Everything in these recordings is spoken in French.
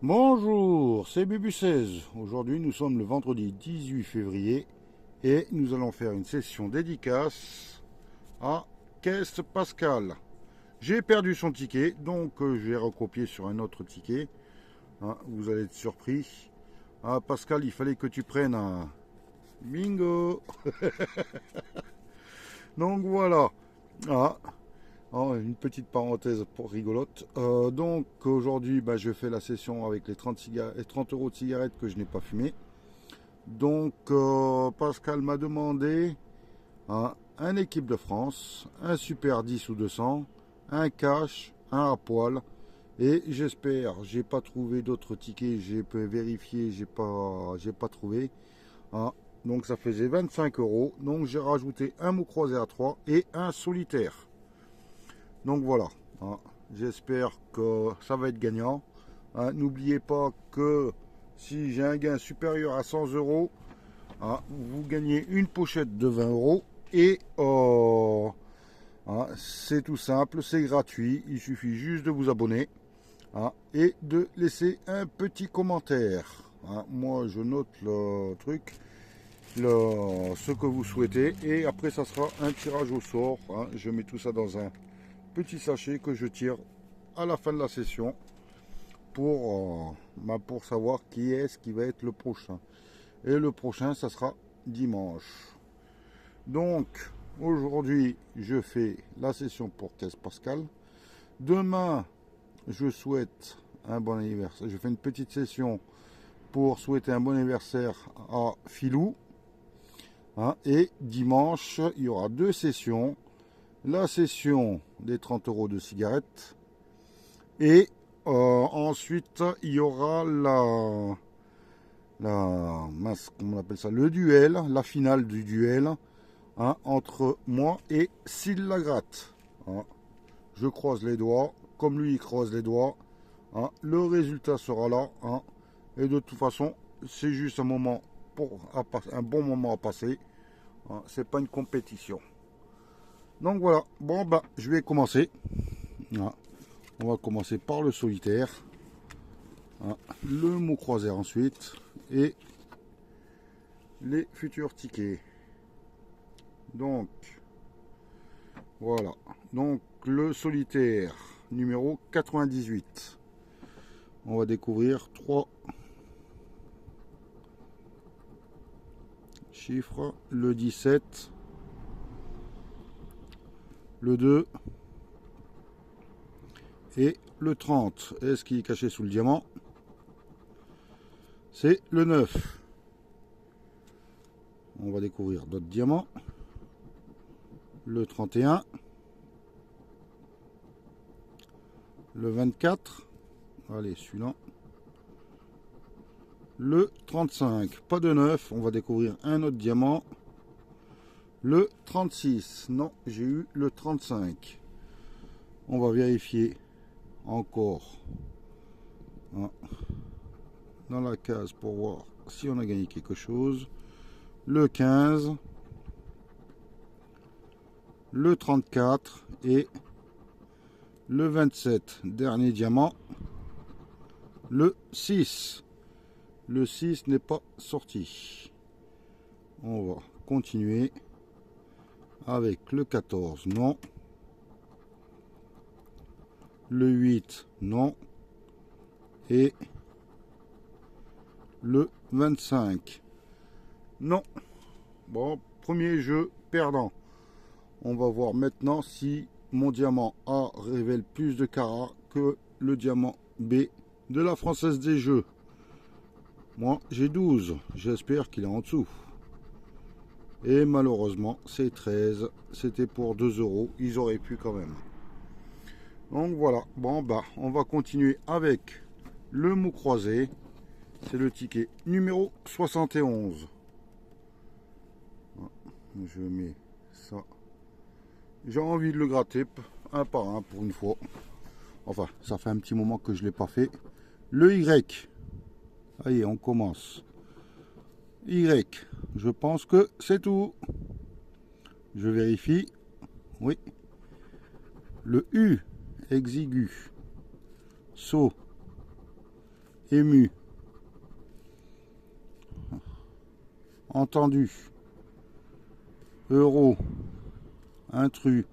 Bonjour, c'est Bubu16. Aujourd'hui, nous sommes le vendredi 18 février et nous allons faire une session dédicace à Caisse Pascal. J'ai perdu son ticket, donc je vais recopier sur un autre ticket. Vous allez être surpris. Pascal, il fallait que tu prennes un bingo. Donc voilà. Ah, une petite parenthèse pour rigolote. Donc aujourd'hui, je fais la session avec les 30 euros de cigarettes que je n'ai pas fumé. Donc Pascal m'a demandé un équipe de France, un super 10 ou 200, un cash, un à poil. Et j'espère, j'ai pas trouvé d'autres tickets, j'ai pu vérifier, j'ai pas trouvé. Ah, donc ça faisait 25 euros. Donc j'ai rajouté un mot croisé à 3 et un solitaire. Donc voilà, j'espère que ça va être gagnant. N'oubliez pas que si j'ai un gain supérieur à 100 euros, vous gagnez une pochette de 20 euros. Et c'est tout simple, c'est gratuit. Il suffit juste de vous abonner et de laisser un petit commentaire. Moi, je note le truc, ce que vous souhaitez. Et après, ça sera un tirage au sort. Je mets tout ça dans un petit sachet que je tire à la fin de la session pour savoir qui est-ce qui va être le prochain. Et le prochain, ça sera dimanche. Donc, aujourd'hui, je fais la session pour Caisse Pascal. Demain, je souhaite un bon anniversaire. Je fais une petite session pour souhaiter un bon anniversaire à Philou. Et dimanche, il y aura deux sessions. La session des 30 euros de cigarettes et ensuite il y aura comment on appelle ça, le duel, la finale du duel entre moi et Syl Lagratte. Je croise les doigts, comme lui il croise les doigts. Le résultat sera là. Et de toute façon, c'est juste un moment un bon moment à passer. C'est pas une compétition. Donc voilà, bon je vais commencer. On va commencer par le solitaire. Le mot croisé ensuite. Et les futurs tickets. Donc voilà. Donc le solitaire numéro 98. On va découvrir 3 chiffres. Le 17. Le 2 et le 30. Et ce qui est caché sous le diamant, c'est le 9. On va découvrir d'autres diamants. Le 31. Le 24. Allez, celui-là. Le 35. Pas de 9. On va découvrir un autre diamant. Le 36. Non, j'ai eu le 35. On va vérifier encore dans la case pour voir si on a gagné quelque chose. Le 15. Le 34 et le 27. Dernier diamant. Le 6. Le 6 n'est pas sorti. On va continuer avec le 14. Non. Le 8. Non. Et le 25. Non. Bon, premier jeu perdant. On va voir maintenant si mon diamant A révèle plus de carats que le diamant B de la Française des Jeux. Moi, j'ai 12. J'espère qu'il est en dessous. Et malheureusement, c'est 13. C'était pour 2 euros. Ils auraient pu quand même. Donc voilà. Bon, on va continuer avec le mot croisé. C'est le ticket numéro 71. Je mets ça. J'ai envie de le gratter un par un pour une fois. Enfin, ça fait un petit moment que je ne l'ai pas fait. Le Y. Allez, on commence. Y. Je pense que c'est tout. Je vérifie. Oui. Le U. Exigu. Saut. ému, entendu, euro, intrus,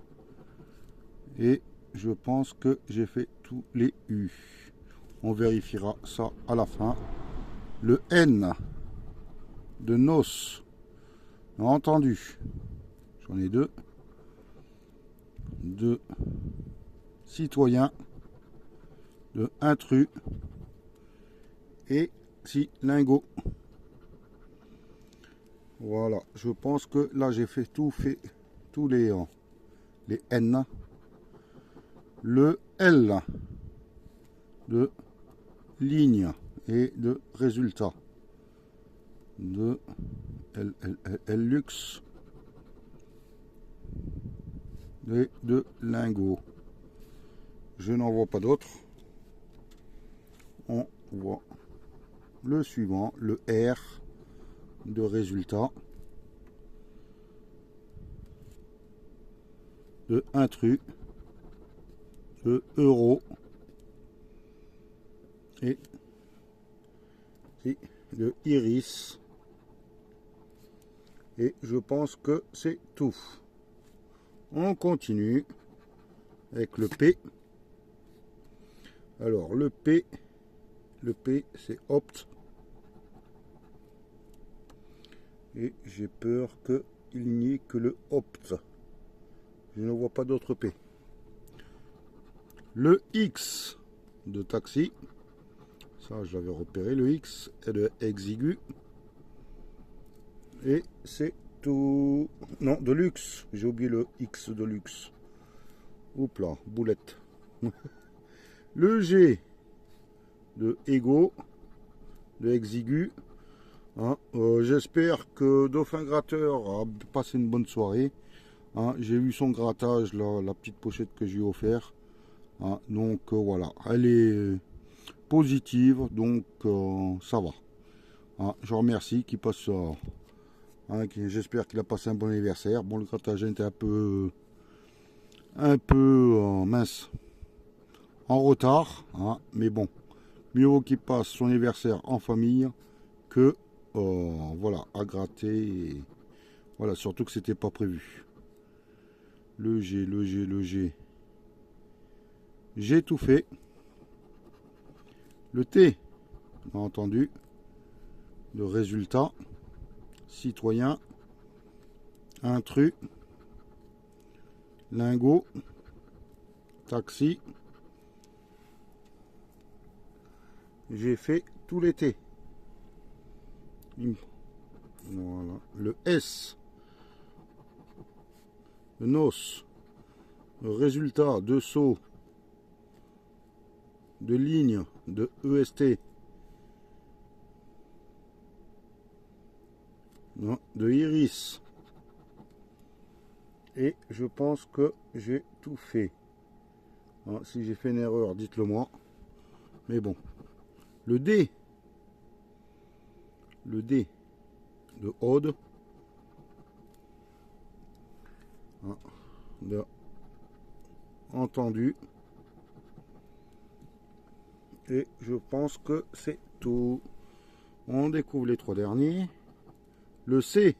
et je pense que j'ai fait tous les U. On vérifiera ça à la fin. Le N de noce, entendu, j'en ai deux, de citoyen, de intrus et si lingot. Voilà, je pense que là j'ai fait tous les N. Le L de ligne et de résultat, de L luxe et de lingot. Je n'en vois pas d'autres. On voit le suivant, le R de résultat, de intrus, de euro et de iris. Et je pense que c'est tout. On continue avec le P. Alors le P c'est opt. Et j'ai peur qu'il n'y ait que le opt. Je ne vois pas d'autre P. Le X de taxi. Ça, je l'avais repéré. Le X est de exigu. Et c'est tout. Non, de luxe. J'ai oublié le X de luxe. Oups là, boulette. Le G de ego, de exigu. Hein, j'espère que Dauphin Gratteur a passé une bonne soirée. Hein, j'ai vu son grattage, là, la petite pochette que j'ai offert. Hein, donc voilà, elle est positive, donc ça va. Hein, je remercie qu'il passe. Hein, j'espère qu'il a passé un bon anniversaire. Bon, le grattage était un peu mince, en retard, hein, mais bon, mieux vaut qu'il passe son anniversaire en famille que voilà, à gratter. Et, voilà, surtout que c'était pas prévu. Le G. J'ai tout fait. Le T, on a entendu. Le résultat. Citoyen. Intrus. Lingot. Taxi. J'ai fait tout les T. Voilà. Le S. Le noce. Le résultat de saut. De ligne. De EST. Non, de iris. Et je pense que j'ai tout fait. Hein, si j'ai fait une erreur, dites-le moi. Mais bon. Le D. Le D de Aude. Hein, de entendu. Et je pense que c'est tout. On découvre les trois derniers. Le C.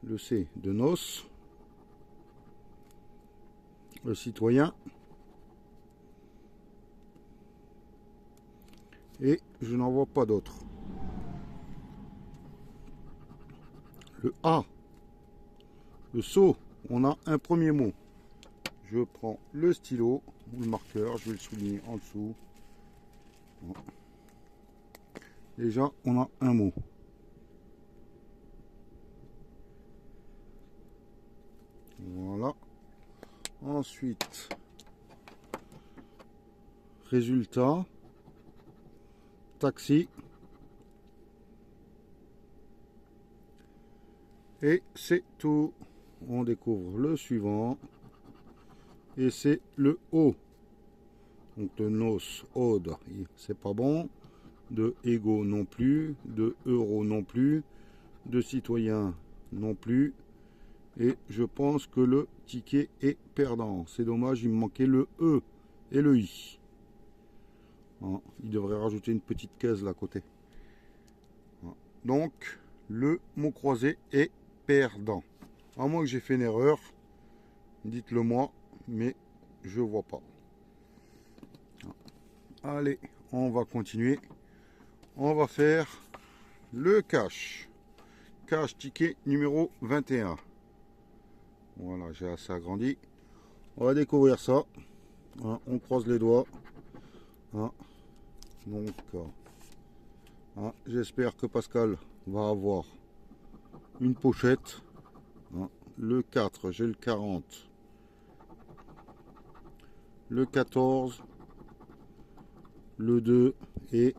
Le C de noce. Le citoyen. Et je n'en vois pas d'autres. Le A. Le saut. On a un premier mot. Je prends le stylo ou le marqueur. Je vais le souligner en dessous. Déjà, on a un mot. Voilà. Ensuite, résultat, taxi. Et c'est tout. On découvre le suivant. Et c'est le O. Donc de noce, ode, c'est pas bon. De ego non plus. De euro non plus. De citoyen non plus. Et je pense que le ticket est perdant. C'est dommage, il me manquait le E et le I. Hein, il devrait rajouter une petite caisse là à côté. Hein. Donc, le mot croisé est perdant. À moins que j'ai fait une erreur, dites-le moi, mais je vois pas. Allez, on va continuer. On va faire le cash. Cash ticket numéro 21. Voilà, j'ai assez agrandi. On va découvrir ça. Hein, on croise les doigts. Hein, donc, hein, j'espère que Pascal va avoir une pochette. Hein, le 4, j'ai le 40. Le 14. Le 2 et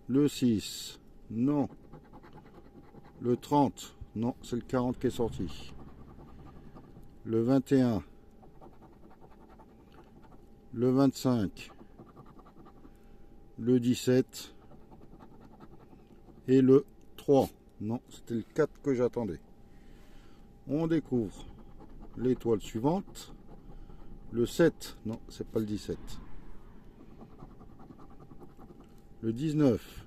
le 6. Non. Le 30. Non, c'est le 40 qui est sorti. Le 21. Le 25. Le 17. Et le 3. Non, c'était le 4 que j'attendais. On découvre l'étoile suivante. Le 7. Non, c'est pas le 17. Le 19.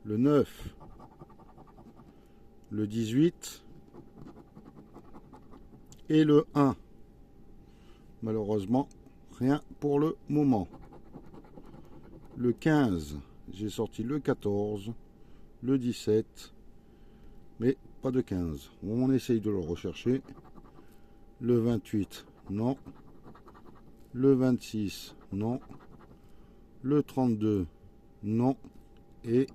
Le 9. Le 18. Et le 1. Malheureusement, rien pour le moment. Le 15, j'ai sorti le 14, le 17, mais pas de 15. On essaye de le rechercher. Le 28, non. Le 26, non. Le 32, non. Et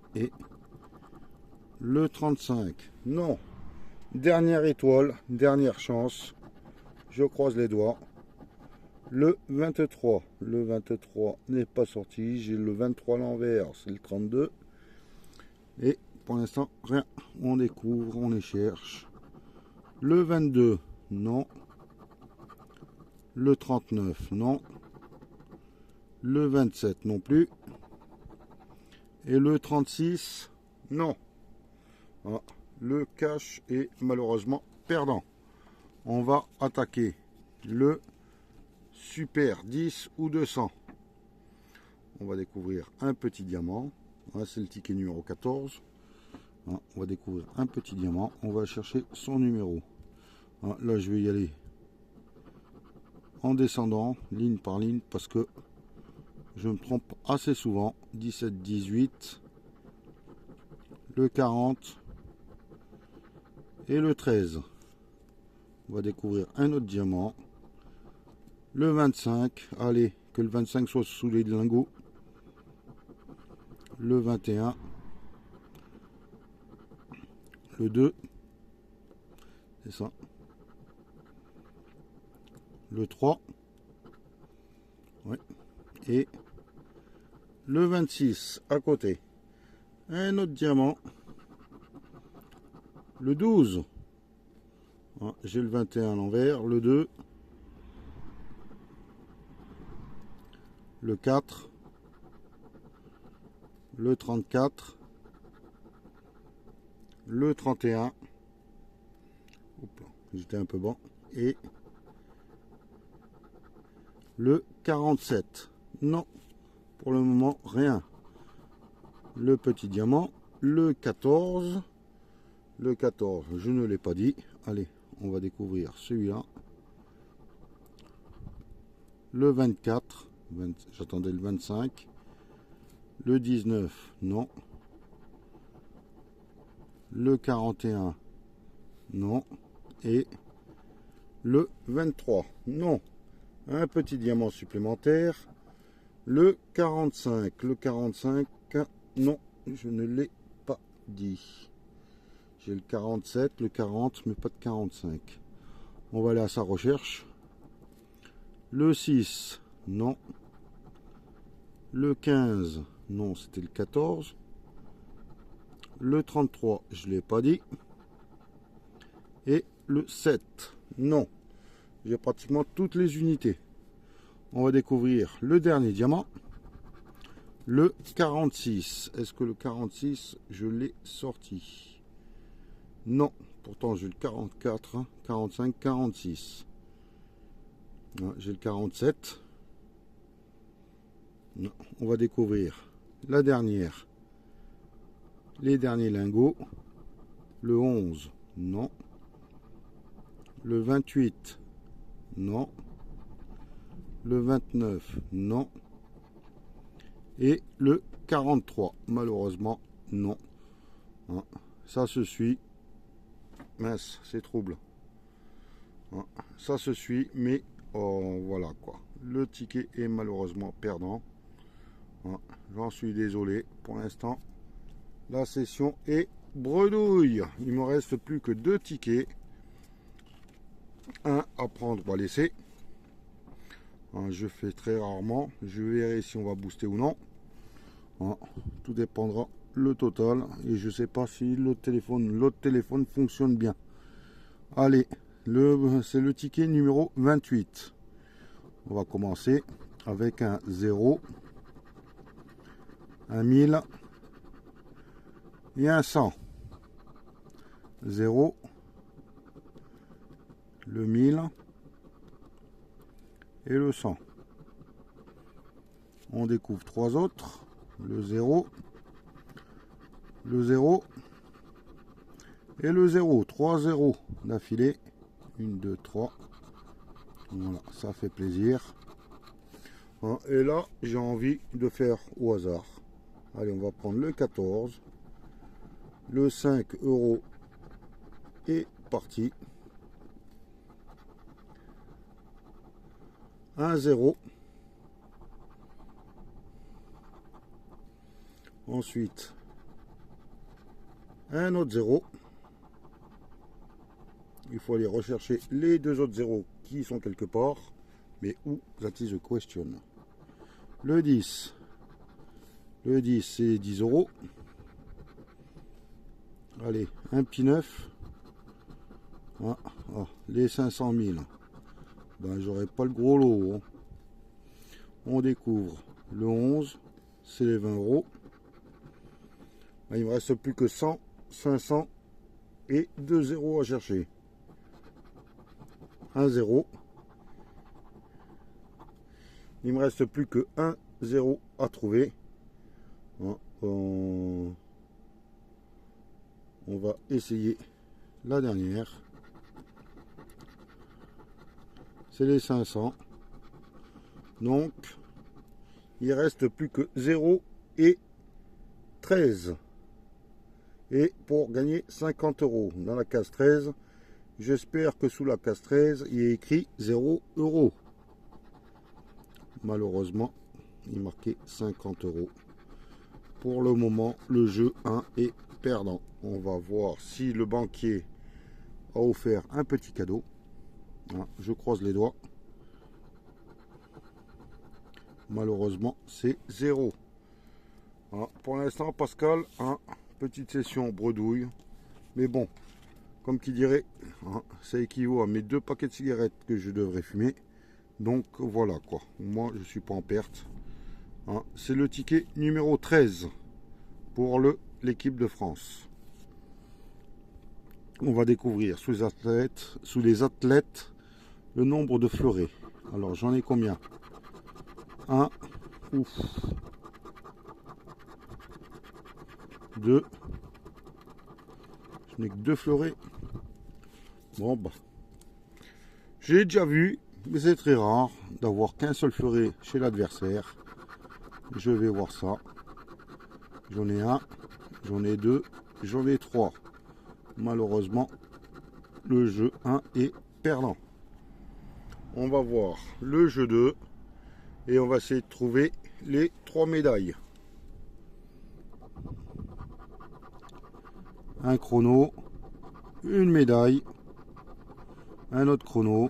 le 35, non. Dernière étoile, dernière chance. Je croise les doigts. Le 23 n'est pas sorti. J'ai le 23 à l'envers, c'est le 32. Et pour l'instant, rien. On découvre, on les cherche. Le 22, non. Le 39, non. Le 27 non plus. Et le 36, non. Ah, le cash est malheureusement perdant. On va attaquer le Super 10 ou 200. On va découvrir un petit diamant. Ah, c'est le ticket numéro 14. Ah, on va découvrir un petit diamant. On va chercher son numéro. Ah, là, je vais y aller en descendant, ligne par ligne, parce que je me trompe assez souvent. 17, 18, le 40 et le 13. On va découvrir un autre diamant. Le 25. Allez, que le 25 soit sous les lingots. Le 21. Le 2. C'est ça. Le 3. Ouais. Et le 26 à côté. Un autre diamant. Le 12. Ah, j'ai le 21 à l'envers. Le 2. Le 4. Le 34. Le 31. J'étais un peu bon. Et le 47. Non. Pour le moment, rien. Le petit diamant. Le 14. Le 14, je ne l'ai pas dit. Allez, on va découvrir celui-là. Le 24. J'attendais le 25. Le 19, non. Le 41, non. Et le 23, non. Un petit diamant supplémentaire. Le 45, non, je ne l'ai pas dit. J'ai le 47, le 40, mais pas de 45. On va aller à sa recherche. Le 6, non. Le 15, non, c'était le 14. Le 33, je ne l'ai pas dit. Et le 7, non. J'ai pratiquement toutes les unités. On va découvrir le dernier diamant. Le 46. Est-ce que le 46, je l'ai sorti? Non. Pourtant, j'ai le 44, 45, 46. J'ai le 47. On va découvrir la dernière. Les derniers lingots. Le 11, non. Le 28, non. Le 29, non. Et le 43, malheureusement, non. Ça se suit. Mince, c'est trouble. Ça se suit, mais oh, voilà quoi. Le ticket est malheureusement perdant. J'en suis désolé. Pour l'instant, la session est bredouille. Il me reste plus que 2 tickets. Un à prendre ou à laisser. Je fais très rarement. Je verrai si on va booster ou non. Tout dépendra le total. Et je sais pas si l'autre téléphone fonctionne bien. Allez, c'est le ticket numéro 28. On va commencer avec un 0, un 1000 et un 100. 0, le 1000 et le 100. On découvre 3 autres. Le 0, le 0 et le 0. 3 0 d'affilée. 1, 2, 3. Voilà, ça fait plaisir. Et là, j'ai envie de faire au hasard. Allez, on va prendre le 14. Le 5 euros est parti. 1 0. Ensuite, un autre 0. Il faut aller rechercher les 2 autres 0 qui sont quelque part. Mais où, that is the question. Le 10. Le 10, c'est 10 euros. Allez, un petit 9. Les 500 000. Ben, j'aurai pas le gros lot. Hein. On découvre le 11. C'est les 20 euros. Ben, il me reste plus que 100, 500 et 2 zéros à chercher. 1 0. Il me reste plus que 1 0 à trouver. On va essayer la dernière. C'est les 500. Donc, il reste plus que 0 et 13. Et pour gagner 50 euros dans la case 13, j'espère que sous la case 13, il est écrit 0 euros. Malheureusement, il marquait 50 euros. Pour le moment, le jeu 1 est perdant. On va voir si le banquier a offert un petit cadeau. Je croise les doigts. Malheureusement, c'est 0. Pour l'instant, Pascal, petite session bredouille. Mais bon, comme qui dirait, ça équivaut à mes 2 paquets de cigarettes que je devrais fumer. Donc voilà quoi. Moi, je suis pas en perte. C'est le ticket numéro 13 pour l'équipe de France. On va découvrir sous les athlètes le nombre de fleurets. Alors j'en ai combien? 1, 2. Je n'ai que 2 fleurets. Bon bah. J'ai déjà vu, mais c'est très rare d'avoir qu'un seul fleuret chez l'adversaire. Je vais voir ça. J'en ai 1, j'en ai 2, j'en ai 3. Malheureusement, le jeu 1 est perdant. On va voir le jeu 2 et on va essayer de trouver les 3 médailles. Un chrono, une médaille, un autre chrono,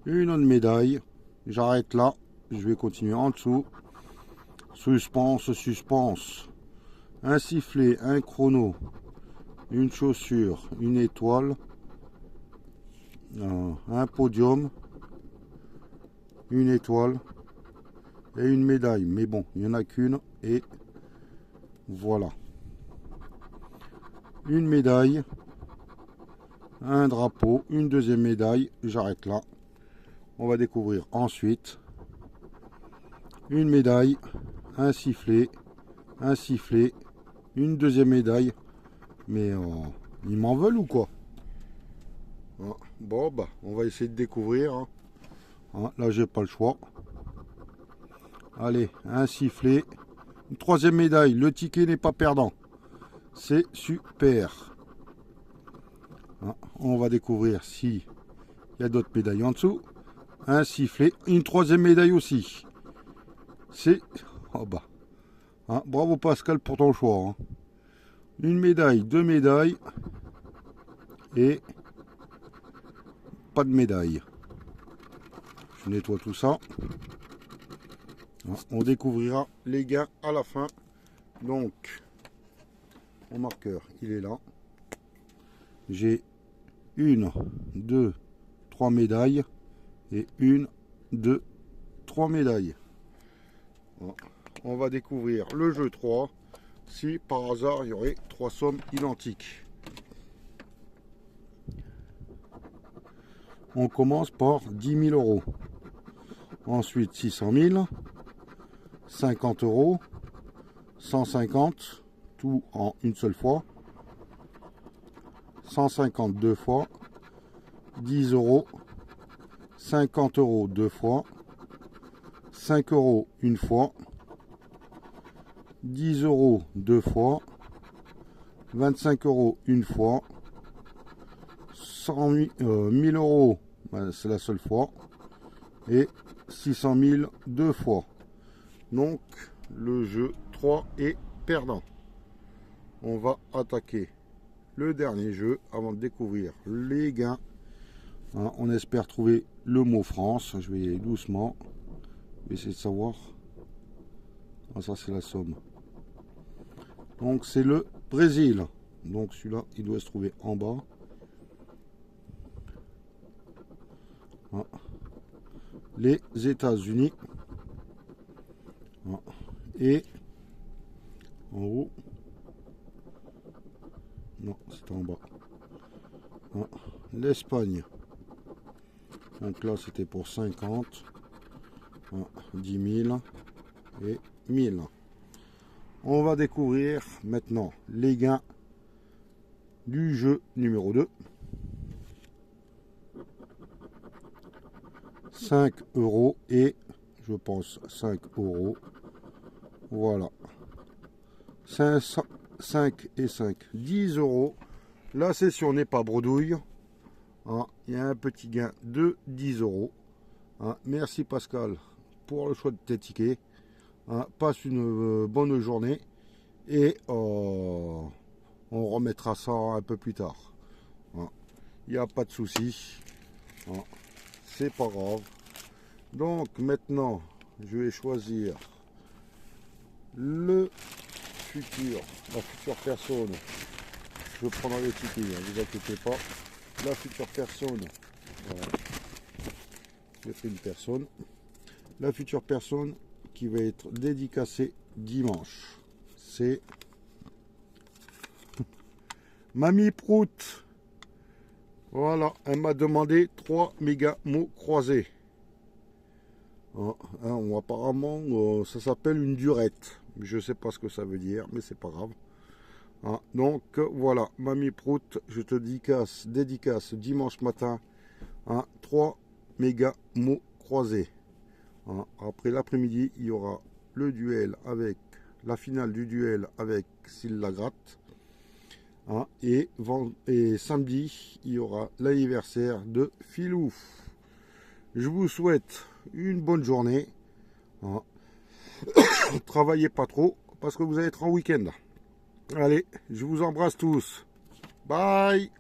une autre médaille. J'arrête là, je vais continuer en dessous. Suspense, suspense. Un sifflet, un chrono, une chaussure, une étoile, un podium, une étoile et une médaille. Mais bon, il n'y en a qu'une et voilà. Une médaille, un drapeau, une deuxième médaille. J'arrête là. On va découvrir ensuite une médaille, un sifflet, une deuxième médaille. Mais ils m'en veulent ou quoi? Bon, bah, on va essayer de découvrir. Là, j'ai pas le choix. Allez, un sifflet. Une troisième médaille. Le ticket n'est pas perdant. C'est super. On va découvrir si il y a d'autres médailles en dessous. Un sifflet. Une troisième médaille aussi. C'est... Oh bah. Bravo Pascal pour ton choix. Une médaille, deux médailles. Et... pas de médaille. Je nettoie tout ça. On découvrira les gains à la fin. Donc, mon marqueur, il est là. J'ai une, deux, trois médailles. Et une, deux, trois médailles. On va découvrir le jeu 3. Si par hasard, il y aurait trois sommes identiques. On commence par 10 000 euros. Ensuite 600 000, 50 euros, 150, tout en une seule fois, 150 deux fois, 10 euros, 50 euros deux fois, 5 euros une fois, 10 euros deux fois, 25 euros une fois, 1000 euros, c'est la seule fois, et 600 000 deux fois. Donc le jeu 3 est perdant. On va attaquer le dernier jeu avant de découvrir les gains. On espère trouver le mot France. Je vais y aller doucement. Je vais essayer de savoir. Ça c'est la somme. Donc c'est le Brésil. Donc celui-là il doit se trouver en bas. Les États-Unis. Et en haut. Non, c'est en bas. L'Espagne. Donc là c'était pour 50. 10 000 et 1000. On va découvrir maintenant les gains du jeu numéro 2. 5 euros et je pense 5 euros. Voilà. 5 et 5, 10 euros. La session n'est pas bredouille. Il y a un petit gain de 10 euros. Merci Pascal pour le choix de tes tickets. Passe une bonne journée et on remettra ça un peu plus tard. Il n'y a pas de souci. C'est pas grave. Donc maintenant, je vais choisir la future personne. Je prendrai les tickets, ne vous inquiétez pas. La future personne. Voilà. J'ai pris une personne. La future personne qui va être dédicacée dimanche. C'est Mamie Prout. Voilà, elle m'a demandé 3 méga mots croisés. Apparemment, ça s'appelle une durette. Je ne sais pas ce que ça veut dire, mais c'est pas grave. Donc voilà, Mamie Prout, je te dédicace dimanche matin 3 méga mots croisés. Après l'après-midi, il y aura le duel avec la finale du duel avec Syl Lagratte. Et samedi, il y aura l'anniversaire de Philou. Je vous souhaite une bonne journée. Travaillez pas trop parce que vous allez être en week-end. Allez, je vous embrasse tous. Bye.